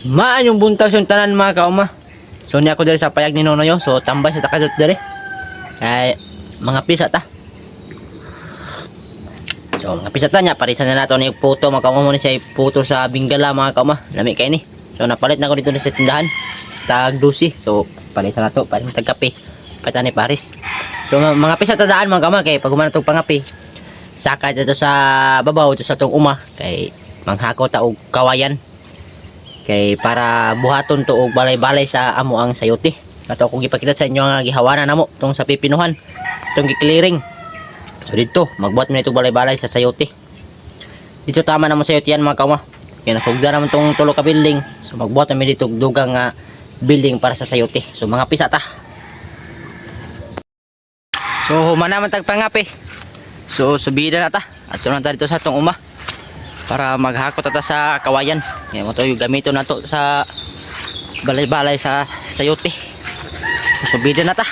Maan yung buntas yung tanan mga kauma. So ni ako diri sa payag ni Nonoy. So tambay sa takadot diri. Ay mga pisa ta. So mga pisa ta nya parisan na nato ni puto mga kauma mo ni siya puto sa Bingala mga kauma. Lami kay ni. So napalit na ko dito sa tindahan. Tag 12. So palitan na to para tag kape. Pata ni Paris. So mga pisa ta daan mga kauma kay pag humana tog pangapi. Saka dito sa babaw dito sa tong uma kay manghako ta og kawayan. Kay para buhaton to og balay-balay sa amo ang sayote. Ato akong gipakita sa inyo nga gihawanan namo tong sa pipinuhan. Tong gi-clearing. So dito magbuhat mi nito balay-balay sa sayote. Dito tama namo sayote yan mga kauma. Kaya nasugda naman tong tulo ka building. So magbuhat mi dito dugang nga building para sa sayote. So mga pisa ta. So human naman tagpangapi. So subida na ta. Ato na ta dito sa tong uma. Para maghakot ata sa kawayan. Yan mo to yung gamito na to sa balay-balay sa sayote. So bida na ta.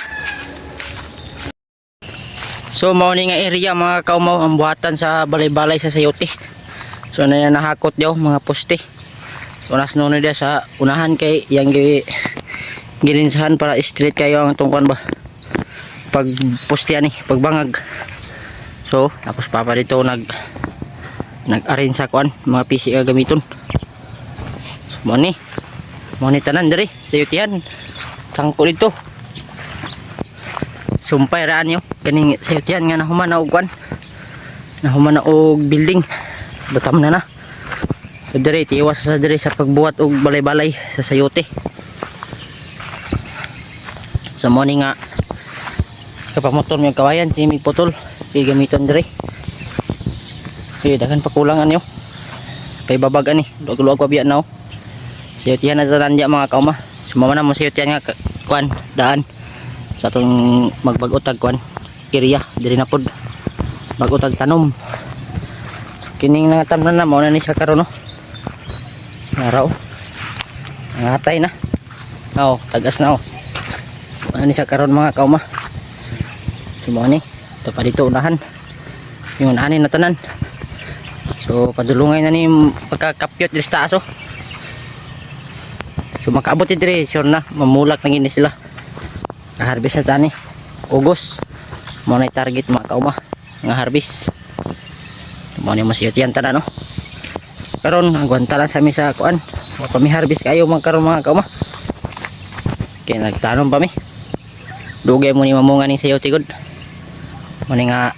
So mao ni nga area mga kaumaw ang buhatan sa balay-balay sa sayote. So na nahakot daw mga poste. So nas nuno dia sa unahan kay yang gilinsahan para straight kayo ang tungkon ba. Pag poste ani, pagbangag. So tapos papa dito nag-arrange sa kuan mga PC nga gamiton. Mo ni tanan diri sa yutihan. Tangko dito. Sumpay raan yo kaning sa yutihan nga nahuman na og kuan. Nahuman na og building. Batam na. So diri tiwas sa diri sa pagbuhat og balay-balay sa sayote. So mo ni nga kapamotor mi kawayan si mi putol kay gamiton diri. Dagan pakulangan yo. Kay babag ani, luwag pa biya na. Siyutihan na tanandya mga kauma. Sumama na mo siyutihan nga kuan daan sa atong magbag-utag kuan area diri na pod. Bag-utag tanom. Kining nangatam na mo na ni sa karon no. Araw. Ngatay na. Oh, tagas na oh. Ano ni sa karon mga kauma. Sumo ni, to pa dito unahan. Yung unahan na tanan. So padulungay na ni pagkakapyot diri sa taas oh. So makaabot diri sure na mamulak na gini sila. Ka-harvest na tani. Ugos. Mo na target mga kauma nga harvest. Mo ni masiyot yan tanan no. Karon agwanta lang sa mi sa kuan. Wa pa mi harvest kayo magkaron mga kauma. Kaya nagtanom pa mi. Dugay mo ni mamunga ning sayote gud. Mo ni nga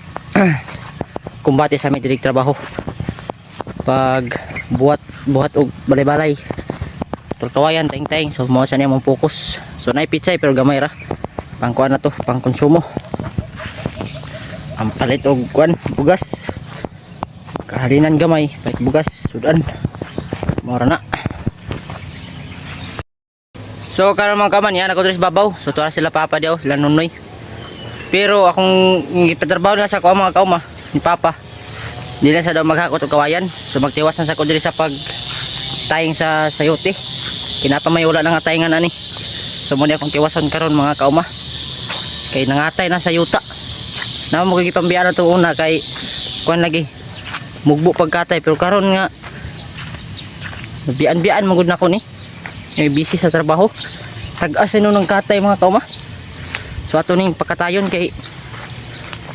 kumbate sa mi diri trabaho. Pag buhat og balay-balay kawayan taing-taing so mo sa niya mong focus. So nay pitsay pero gamay ra pang kuan na to pang konsumo. Ang palit og kuan bugas kahalinan gamay palit bugas sudan mora na. So karon mga kaman yan ako diri sa babaw. So tuwa sila papa daw sila nunoy. Pero akong gipatrabaho na sa kuan mga kauma ni papa. Di na sa daw maghakot og kawayan. So magtiwas na sa ko diri sa pag taying sa sayote. Kinapa may wala nang tayngan ani. So mo ni akong tiwason karon mga kauma. Kay nangatay na sa yuta. Na mo gigipambiyan to una kay kuan lagi. Mugbo pagkatay pero karon nga bian-bian magud na ko ni. May busy sa trabaho. Tag-as no nang katay mga kauma. So ato ning pakatayon kay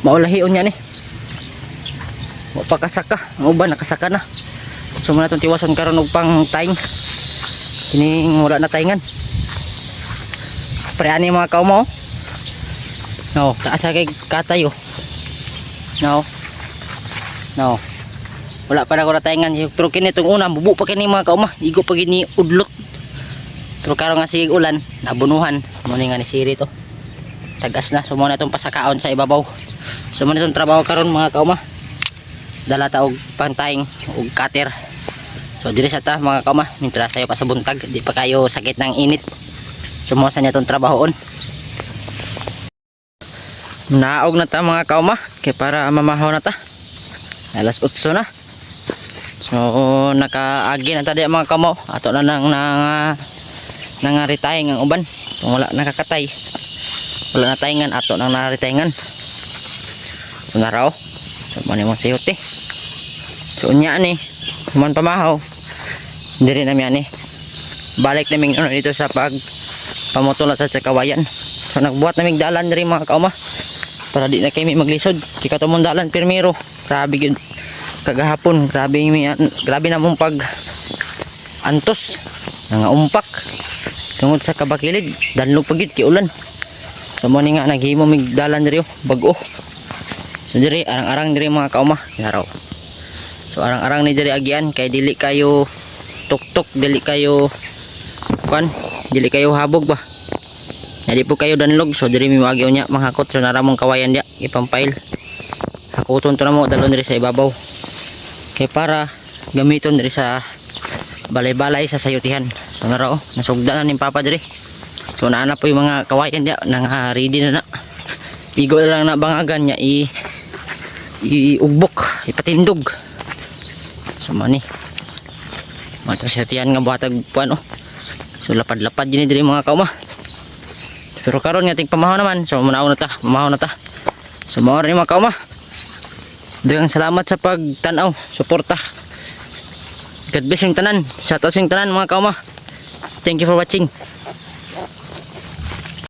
maulahion niya ni. Pakasaka ang uban nakasaka na. So muna itong tiwason karon og pang taing kining wala na taingan preani mga kauma oh. No taasa kay katayo no wala pa na ko na taingan pero kini itong una bubu pa kini mga kauma igo pa gini udlot pero karon nga sig ulan nabunuhan mo ni nga ni siri to tagas na so muna itong pasakaon sa ibabaw so muna itong trabaho karon mga kauma dala ta og pantaing og cutter. So diri sa ta mga kauma mintras sayo pa sa buntag di pa kayo sakit ng init. Sumusa niya tong trabahoon. Naog na ta mga kauma kay para mamahaw na ta. Alas 8 na. So nakaagi na ta di mga kauma. Ato na nang nangaritayng ang uban. Kung wala nakakatay. Wala na taingan ato nang naritayngan. So naraw. So mani mo sayote. So unya ni man pamahaw diri na mi ani balik namin ano dito sa pag pamutulot sa kawayan. So nagbuhat namin dalan rin mga kauma para di na kami maglisod. Di ka tumong dalan pirmiro. Grabe yun. Kagahapon grabe namong pag antos nga umpak tungod sa kabakilid danlog pagit kiulan. So mo ni nga naghimo mig dalan diri bag-o. So diri arang-arang diri mga kauma araw. So arang-arang ni diri agian kay dili kayo tuktok, dili kayo kan, dili kayo habog ba. Dili po kayo danlog. So diri mi magyo nya manghakot so naramong kawayan dia ipampail. Hakuton to namo dalon diri sa ibabaw. Kay para gamiton diri sa balay-balay sa sayutihan. So naro nasugda na ning papa diri. So naana po yung mga kawayan dia nang ready na na. Igo lang na bangagan nya iugbok, ipatindog. So mani. Mato sa tiyan nga buhatag puan oh. So lapad-lapad gini diri mga kauma. Pero karon nga tig pamahaw naman. So mamahaw na ta. So mao rin mga kauma. Daghang salamat sa pagtan-aw, suporta. God bless yung tanan. Shout out sa tanan mga kauma. Thank you for watching.